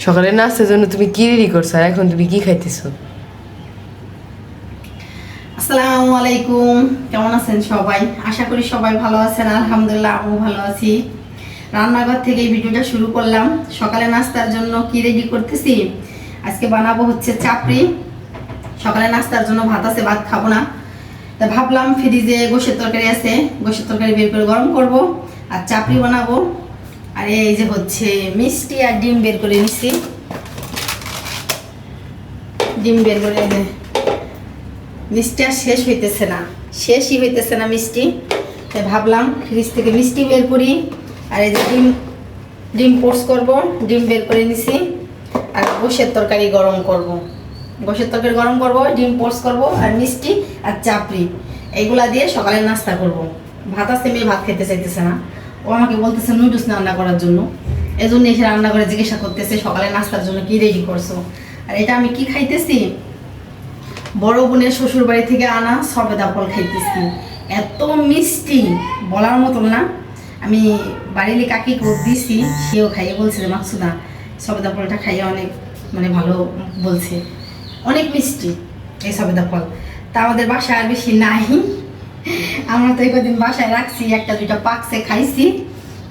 সকালে নাস্তার জন্য তুমি কি রেডি করছো আর এখন তুমি কি খাইতেছো? আসসালামু আলাইকুম, কেমন আছেন সবাই? আশা করি সবাই ভালো আছেন। আলহামদুলিল্লাহ আমিও ভালো আছি। রান্নাঘর থেকে এই ভিডিওটা শুরু করলাম। সকালে নাস্তার জন্য কি রেডি করতেছি, আজকে বানাবো হচ্ছে চাপড়ি। সকালে নাস্তার জন্য ভাত আছে, ভাত খাবো না, তা ভাবলাম ফ্রিজে গোশের তরকারি আছে, গোশের তরকারি বের করে গরম করব আর চাপড়ি বানাবো। আর এই যে হচ্ছে মিষ্টি আর ডিম বের করে নিচ্ছি, ডিম বের করে মিষ্টি আর শেষই হইতেছে না মিষ্টি, তাই ভাবলাম ফ্রিজ থেকে মিষ্টি বের করি। আর এই যে ডিম পোস্ট করব, ডিম বের করে নিছি। আর গোশের তরকারি গরম করব, ডিম পোস্ট করব আর মিষ্টি আর চাপড়ি এইগুলা দিয়ে সকালে নাস্তা করব। ভাত আছে, মেয়ে ভাত খেতে চাইতেছে না, ও আমাকে বলতেছে নুডলস রান্না করার জন্য। এজন্য এসে রান্না করে জিজ্ঞাসা করতেছে সকালে নাস্তার জন্য কি রেডি করছো। আর এটা আমি কি খাইতেছি, বড় বোনের শ্বশুর বাড়ি থেকে আনা সবেদা ফল খাইতেছি। এত মিষ্টি বলার মতন না। আমি বাড়ির কাকি দিছি, সেও খাইয়ে বলছে যে মাকসুদা সবেদা ফলটা খাইয়ে অনেক ভালো বলছে, অনেক মিষ্টি এই সবেদা ফল। তা আমাদের বাসায় আর বেশি নাই, আমরা তো এই কদিন বাসায় রাখছি, একটা দুইটা পাকছে খাইছি,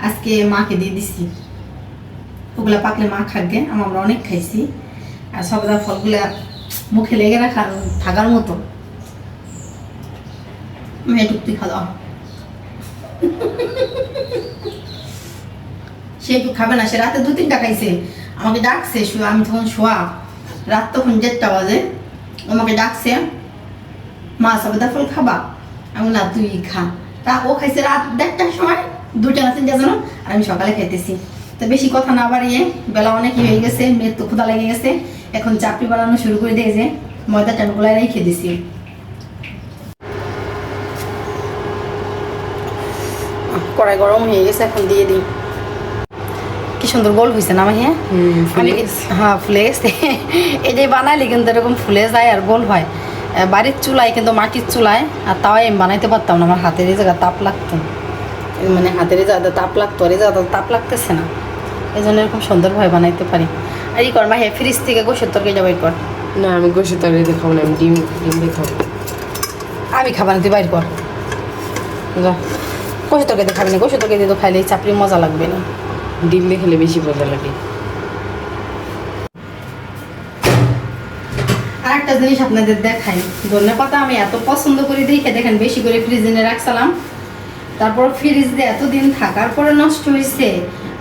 আজকে মাকে দিয়ে দিছি। ওগুলা পাকলে মা খাবে, আমরা অনেক খাইছি। আর সবেদা ফলগুলা মুখে লেগে থাকার মতো। মেয়েটুক খাওয়া সে একটু খাবে না, সে রাতে 2-3টা খাইছে, আমাকে ডাকছে। আমি তখন শোয়া, রাত তখন 1:30 বাজে, আমাকে ডাকছে মা সবেদা ফল খাবা? আমি না তুই খা। তা ও খাইছে রাত 1:30টার সময়, 2টা না 3টা যেন, আর আমি সকালে খাইতেছি। তো বেশি কথা না বাড়িয়ে, বেলা অনেকই হয়ে গেছে, মেয়ের তো ক্ষুধা লেগে গেছে, এখন চাপড়ি বানানো শুরু করে দিয়ে যে ময়দাটা গুলাই রেখে দিছি। কড়াই গরম হয়ে গেছে, এখন দিয়ে দিই। কি সুন্দর গোল হয়েছে না ভাইয়া? হ্যাঁ, ফুলে গেছে। এটাই বানাইলে কিন্তু এরকম ফুলে যায় আর গোল হয়। বাড়ির চুলায় কিন্তু মাটির চুলায়, আর তাও আমি বানাইতে পারতাম না, আমার হাতের এই জায়গা তাপ লাগতো, হাতের এই জায়গাটা তাপ লাগতো, আর এই জায়গাটা তাপ লাগতেছে না, এই জন্য এরকম সুন্দরভাবে বানাইতে পারি। আর ই কর ভাইয়া, ফ্রিজ থেকে গোশের তরকারিটা বাইর কর। না, আমি গোশের তরকারিতে খাবো না, আমি ডিম দিয়ে খাবো। আমি খাবা না, তুই বাইর কর যা। গোশের তরকারিতে খাবি না, গোশের তরকারিতে তো খাইলে চাপড়ি মজা লাগবে না, ডিম দিয়ে খেলে বেশি মজা লাগে। আর একটা জিনিস আপনাদের দেখাই, ধনেপাতা আমি এত পছন্দ করি দেখে দেখেন বেশি করে ফ্রিজে এনে রাখছিলাম, তারপর ফ্রিজে এতদিন থাকার পরে নষ্ট হয়েছে।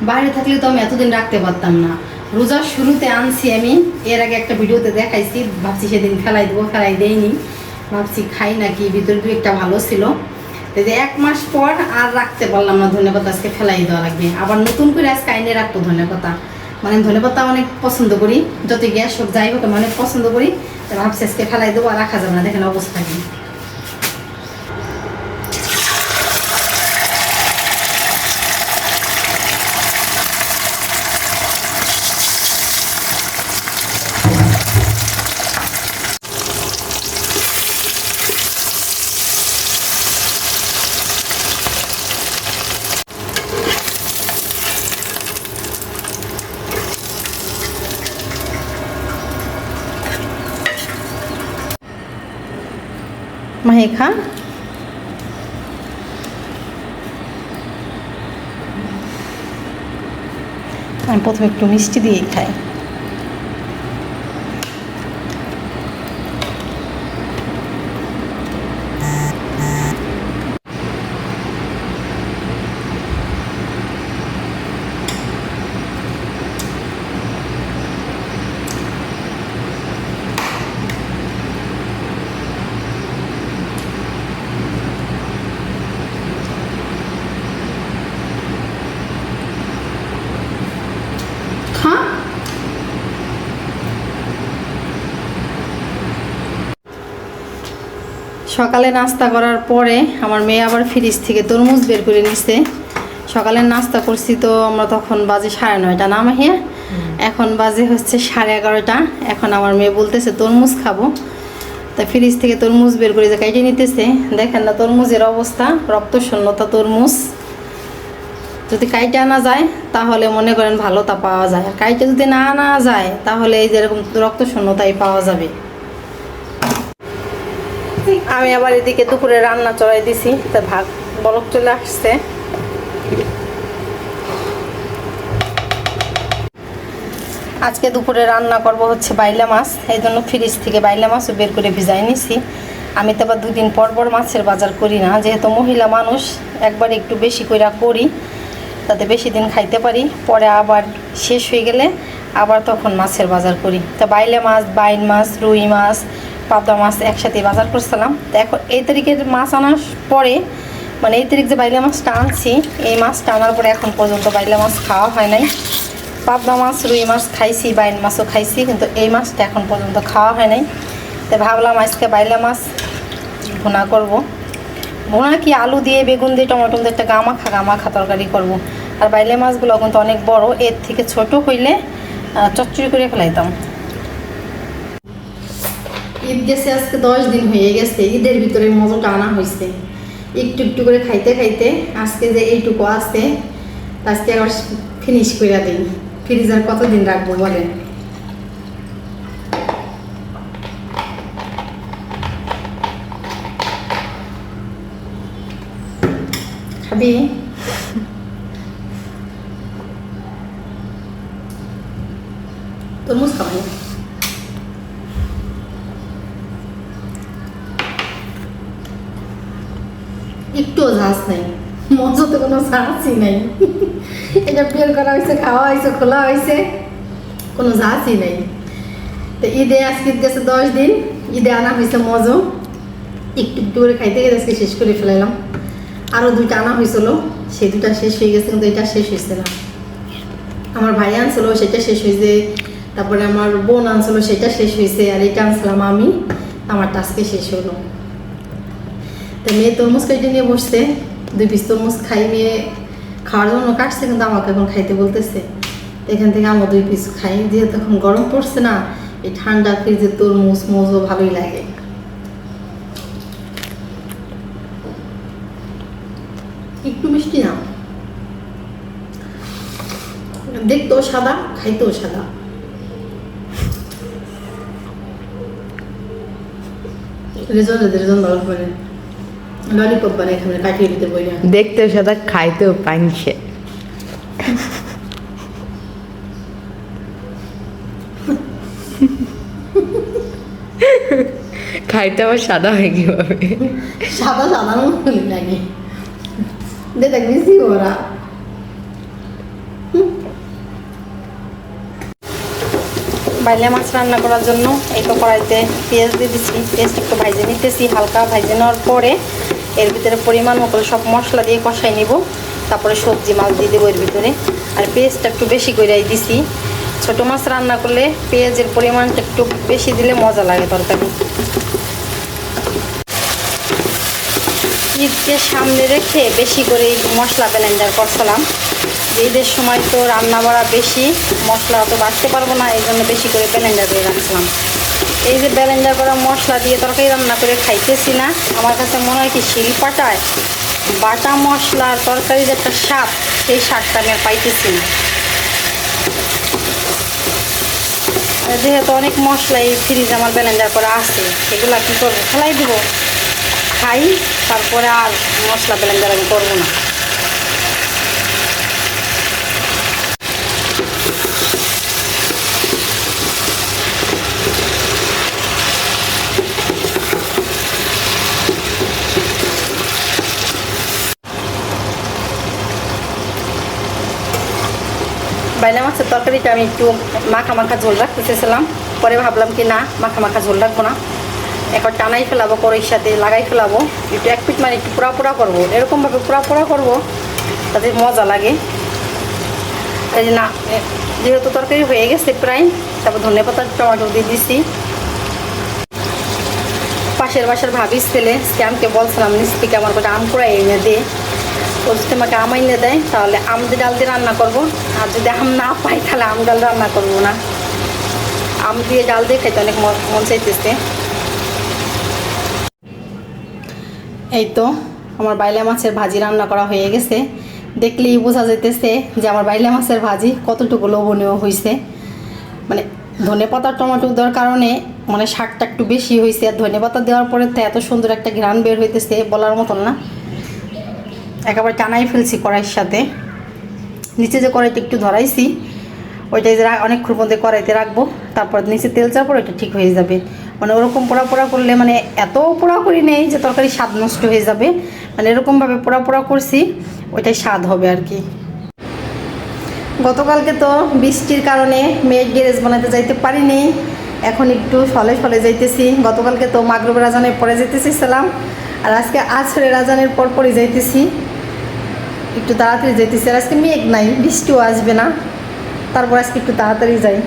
বাইরে থাকলে তো আমি এতদিন রাখতে পারতাম না। রোজার শুরুতে আনছি আমি, এর আগে একটা ভিডিওতে দেখাইছি, ভাবছি সেদিন ফেলাই দেবো, ফেলাই দেয়নি, ভাবছি খাই নাকি, ভিতরে 2-1টা ভালো ছিল। যে 1 মাস পর আর রাখতে পারলাম না ধনেপাতা, আজকে ফেলাই দেওয়া লাগবে। আবার নতুন করে আজকে আইনে রাখবো ধনেপাতা, ধনেপাতা অনেক পছন্দ করি, যত গ্যাস হোক যাই হোক অনেক পছন্দ করি। ভাবছি আজকে ফেলাই দেবো, আর রাখা যাবে না, দেখেন অবস্থা কি। মাহি খা। আমি প্রথমে একটু মিষ্টি দিয়েই খাই। সকালে নাস্তা করার পরে আমার মেয়ে আবার ফ্রিজ থেকে তরমুজ বের করে নিছে। সকালে নাস্তা করছি তো আমরা, তখন বাজে 9:30 না মাহিয়া? এখন বাজে হচ্ছে 11:30। এখন আমার মেয়ে বলতেছে তরমুজ খাবো, তা ফ্রিজ থেকে তরমুজ বের করে যে কেটে নিতেছে। দেখেন না তরমুজের অবস্থা, রক্ত শূন্যতা তরমুজ। যদি কাইটে আনা যায় তাহলে মনে করেন ভালোতা পাওয়া যায়, আর কাইটে যদি না আনা যায় তাহলে এই যেরকম রক্ত শূন্যতাই পাওয়া যাবে। আমি আবার এদিকে দুপুরে রান্না চড়াই দিছি, তা ভাত বলক চলে আসছে। আজকে দুপুরে রান্না করব হচ্ছে বাইলা মাছ, এই জন্য ফ্রিজ থেকে বাইলা মাছও বের করে ভিজাই নিছি। আমি তো আবার 2 দিন পর পর মাছের বাজার করি না, যেহেতু মহিলা মানুষ একবার একটু বেশি করে করি তাতে বেশি দিন খাইতে পারি, পরে আবার শেষ হয়ে গেলে আবার তখন মাছের বাজার করি। তো বাইলা মাছ, বাইন মাছ, রুই মাছ, পাবদা মাছ একসাথে বাজার করছিলাম। তো এখন এই তারিখের মাছ আনার পরে, মানে এই তারিখ যে বাইলা মাছটা আনছি, এই মাছটা আনার পরে এখন পর্যন্ত বাইলা মাছ খাওয়া হয় নাই। পাবদা মাছ, রুই মাছ খাইছি, বাইন মাছও খাইছি, কিন্তু এই মাছটা এখন পর্যন্ত খাওয়া হয় নাই। তো ভাবলাম আজকে বাইলা মাছ ভুনা করব। ভুনা কি আলু দিয়ে, বেগুন দিয়ে, টমেটো দিয়ে একটা গামাখা তরকারি করব। আর বাইলা মাছগুলো কিন্তু অনেক বড়, এর থেকে ছোট হইলে চচ্চড়ি করে ফেলাইতাম। ঈদ গেছে আজকে 10 দিন হয়ে গেছে, ঈদের ভিতরে মজাটা আনা হয়েছে। একটু একটু করে খাইতে খাইতে আজকে যে এইটুকু আছে আজকে আবার ফিনিশ করে দিই। ফ্রিজ আর কতদিন রাখবো বলেন? খাবি? তরমুজ খাবো। একটুও ঝাঁস নেই, মজাতে কোনো ঝাঁসই নেই। এটা বের করা হয়েছে, খাওয়া হয়েছে, খোলা হয়েছে, কোনো ঝাঁসই নেই। তো ঈদে আজকে গেছে 10 দিন, ঈদে আনা হয়েছে মজো, একটু একটু করে খাইতে গেলে আজকে শেষ করে ফেলাইলাম। আরও 2টা আনা হয়েছিল, সেই 2টা শেষ হয়ে গেছে, কিন্তু এটা শেষ হয়েছে না। আমার ভাই আনছিল, সেটা শেষ হয়েছে, তারপরে আমার বোন আনছিল, সেটা শেষ হয়েছে, আর এটা আনছিলাম আমি, আমারটা আজকে শেষ হলো। তো মেয়ে তরমুজ কেটে নিয়ে বসছে, 2 পিস তরমুজ খাই, মেয়ে খাওয়ার জন্য কাটছে, কিন্তু আমাকে এখন খাইতে বলতেছে। এখান থেকে আমরা 2 পিস খাই, যেহেতু এখন গরম পড়ছে না, এই ঠান্ডা ফ্রিজে তরমুজ মজও ভালোই লাগে। একটু মিষ্টি না, দেখতেও সাদা, খাইতেও সাদা। রেজন ভালো করে ললিপপ বানাই খাবে, কাটিয়ে দিতে বই না। দেখতেও সাদা, খাইতেও পাইছে। খাইতে আবার সাদা হয় কিভাবে? সাদা সাদা মতো লাগে, দেখবি ওরা। বাইলা মাছ রান্না করার জন্য এই তো কড়াইতে পেঁয়াজ দিয়ে দিচ্ছি, পেঁয়াজটা একটু ভাজে নিতেছি। হালকা ভাজে নেওয়ার পরে এর ভিতরে পরিমাণ মতো সব মশলা দিয়ে কষাই নিব, তারপরে সবজি মাছ দিয়ে দেবো এর ভিতরে। আর পেঁয়াজটা একটু বেশি করে দিছি, ছোটো মাছ রান্না করলে পেঁয়াজের পরিমাণটা একটু বেশি দিলে মজা লাগে তরকারি। ঈদকে সামনে রেখে বেশি করে মশলা ব্লেন্ডার করছিলাম। ঈদের সময় তো রান্না বাড়া বেশি, মশলা তো বাড়তে পারবো না, এই জন্য বেশি করে ব্লেন্ডার করে রাখছিলাম। এই যে ব্লেন্ডার করা মশলা দিয়ে তরকারি রান্না করে খাইতেছি না, আমার কাছে মনে হয় কি শিলপাটায় বাটা মশলার তরকারির একটা স্বাদ, সেই স্বাদটা আমি আর পাইতেছি না। যেহেতু অনেক মশলা এই ফ্রিজে আমার ব্লেন্ডার করা আছে, এগুলো কী করবো, ফেলাই দেবো, খাই, তারপরে আর মশলা ব্লেন্ডার আমি করবো না। বাইলা মাছের তরকারিটা আমি একটু মাখা মাখা ঝোল রাখতে চেয়েছিলাম, পরে ভাবলাম কি না, মাখা মাখা ঝোল রাখবো না, একবার টানাই ফেলাবো, কড়াইয়ের সাথে লাগাই ফেলাবো, একটু 1 পিঠ মানে একটু পোড়া পোড়া করবো, এরকমভাবে পোড়া পোড়া করবো তাতে মজা লাগে। এই যে না, যেহেতু তরকারি হয়ে গেছে প্রায়, তারপর ধনেপাতা টমেটো দিয়ে দিছি। পাশের বাসার ভাবিস ছেলে আমাকে বলছিলাম নিচ থেকে আমার একটা আম কুড়াই এনে দে, ও যদি আমাকে আম এনে দেয় তাহলে আম দিয়ে ডাল দিয়ে রান্না করবো, আর যদি আম না পাই তাহলে আম ডাল রান্না করবো না। আম দিয়ে ডাল দিয়ে খাইতে অনেক মন চাইতেছে। এই তো আমার বাইলা মাছের ভাজি রান্না করা হয়ে গেছে, দেখলেই বোঝা যাইতেছে যে আমার বাইলা মাছের ভাজি কতটুকু লোভনীয় হয়েছে। মানে ধনেপাতা টমেটো দেওয়ার কারণে মানে শাকটা একটু বেশি হয়েছে, আর ধনেপাতা দেওয়ার পরে তো এত সুন্দর একটা ঘ্রাণ বের হইতেছে বলার মতন না। একেবারে টানাই ফেলছি কড়াইয়ের সাথে। নিচে যে কড়াইটা একটু ধরাইছি ওইটাই যে অনেকক্ষণ মধ্যে কড়াইতে রাখবো, তারপর নিচে তেল চাপ পরে ওইটা ঠিক হয়ে যাবে। মানে ওরকম পোড়া পোড়া করলে মানে এত পোড়া করি নেই যে তরকারি স্বাদ নষ্ট হয়ে যাবে, মানে এরকমভাবে পোড়া পোড়া করছি ওইটাই স্বাদ হবে আর কি। গতকালকে তো বৃষ্টির কারণে মেয়ের গ্যারেজ বানাতে যাইতে পারিনি, এখন একটু ফলে ফলে যাইতেছি। গতকালকে তো মাগরিবের আজানের পরে যাইতেছিলাম, আর আজকে আসরের আজানের পর পরে যাইতেছি, একটু তাড়াতাড়ি যাইতেছি। আর আজকে মেঘ নাই, বৃষ্টিও আসবে না, তারপর আজকে একটু তাড়াতাড়ি যাই।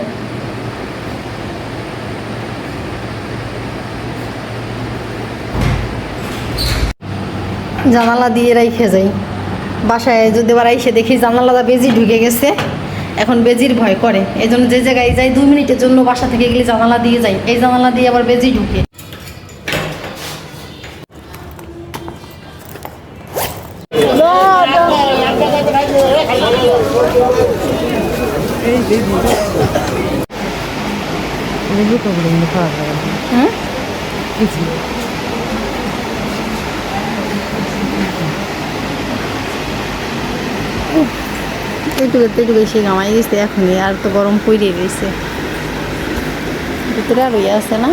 জানালা দিয়ে রাইখে যাই, বাসায় যদি এবার এসে দেখি জানালাটা বেজি ঢুকে গেছে, এখন বেজির ভয় করে, এই জন্য যে জায়গায় যাই 2 মিনিটের জন্য বাসা থেকে গেলে জানালা দিয়ে যাই, এই জানালা দিয়ে আবার বেজি ঢুকে। হ্যাঁ এইটুকু বেশি কামাই দিচ্ছে এখনই, আর তো গরম পড়ে রয়েছে ভিতরে, আর রয়ে আছে না।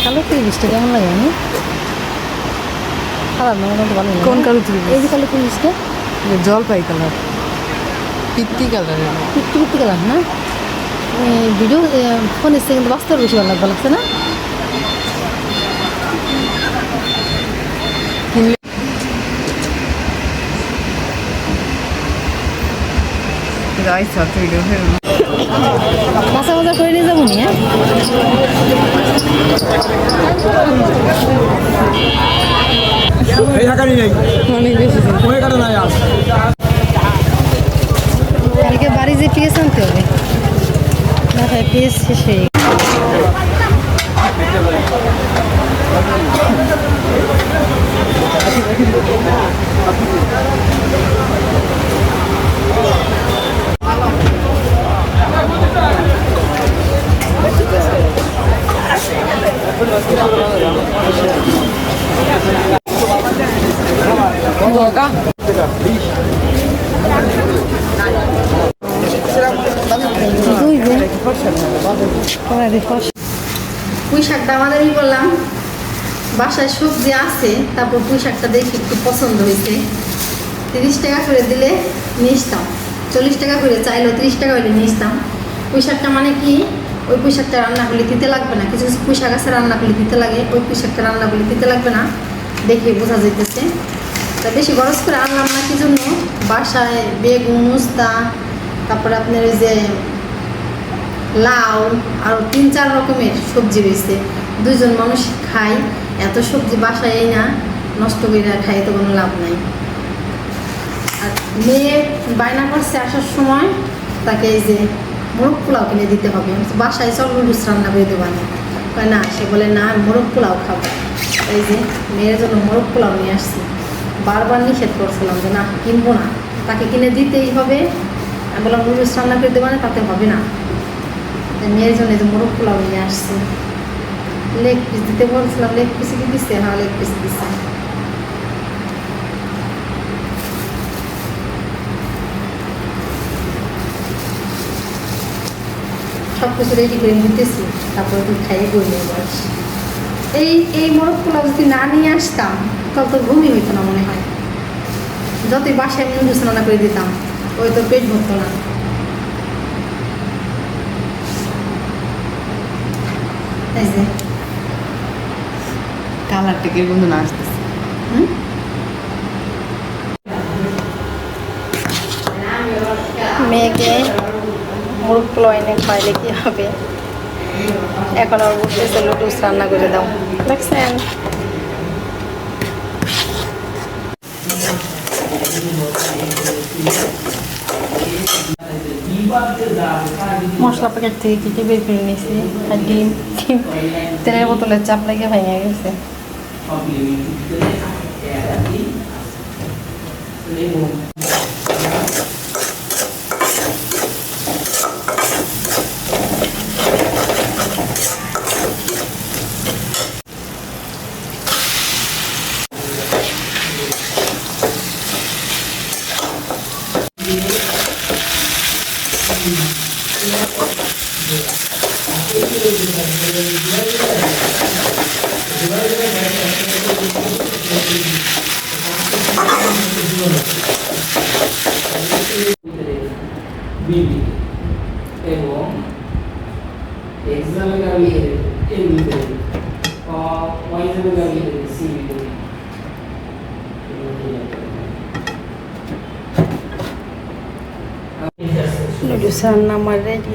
কালো পুলিশটা কেমন লাগে? আমি খারাপ না, মনে ভালো। কোন কালো তুলি? এই যে কালো পুলিশটা জলপাই কালার, পিত্তি কালার, পিত্তি পিত্তি কালার না? ভিডিও ফোন এসছে কিন্তু বাস্তব বেশি ভালো লাগছে না? কাঁচা মজা করে নিয়ে যাবো নি? অনেক বেশি কালকে বাড়ি যে পেঁয়াজ আনতে হবে, মাথায় পেঁয়াজ শেষ হয়ে গেছে। পুঁই শাকটা আমাদের ই করলাম, বাসায় সবজি আছে, তারপর পুঁই শাকটা দেখে একটু পছন্দ হয়েছে। 30 টাকা করে দিলে নিয়ে আসতাম, 40 টাকা করে চাইলেও 30 টাকা হলে নিয়ে আসতাম। পুঁই শাকটা মানে কি, ওই পুঁই শাকটা রান্না করলে দিতে লাগবে না, কিছু কিছু পুঁই শাক আছে রান্না করলে দিতে লাগে, ওই পুঁই শাকটা রান্না করলে দিতে লাগবে না, দেখে বোঝা যাইতেছে। তা বেশি খরচ করে আনলাম না, কি জন্য বাসায় বেগুন, উস্তা, তারপরে আপনার ওই যে লাউ, আরও 3-4 রকমের সবজি রয়েছে, 2 জন মানুষ খাই, এত সবজি বাসায় এই না নষ্ট করে খাই তো কোনো লাভ নাই। আর মেয়ে বায়না করছে আসার সময় তাকে এই যে মোরগ পোলাও কিনে দিতে হবে, বাসায় সব নুডলস রান্না করে দেবো না, সে বলে না আমি মোরগ পোলাও খাবো। এই যে মেয়ের জন্য মোরগ পোলাও নিয়ে আসছি, বারবার নিষেধ করছিলাম যে না কিনবো না, তাকে কিনে দিতেই হবে। আমি বললাম নুডলস রান্না করে দেবো না, তাতে হবে না। মেয়ের জন্য যে মোরগ পোলাও নিয়ে আসছি, লেগ পিস দিতে বলছিলাম, লেগ পিস কি দিচ্ছে? হ্যাঁ লেগ পিস দিচ্ছে। সব কিছু রেডি করে নিতেছি, তারপরে তুই খাইয়ে বললে বস। এই মোরগ পোলাও যদি না নিয়ে আসতাম তাহলে তো ঘুমই হইতো না মনে হয়, যতই বাসায় আমি নুডলস রান্না করে দিতাম ওই তো পেট ভরতো না। এই যে কালারটা কিরকম না আসতেছে। মেয়েকে মোরগ পোলাও এনে খাইলে কি হবে, এখন আর বলতেছে নুডলস রান্না করে দাও, দেখছেন? মশলা প্যাকেট থেকে কেটে বের করে নিয়েছি, আর ডিম তেলের বোতলের চাপ লেগে ভেঙে গেছে। কমপ্লিমেন্ট ভিতরে এরাটি এবং বিবি এবং এক্সামে আমি এর ভিতরে ওয়াই যাবে আমি সি ভিতরে নুডলস রান্না আমার রেডি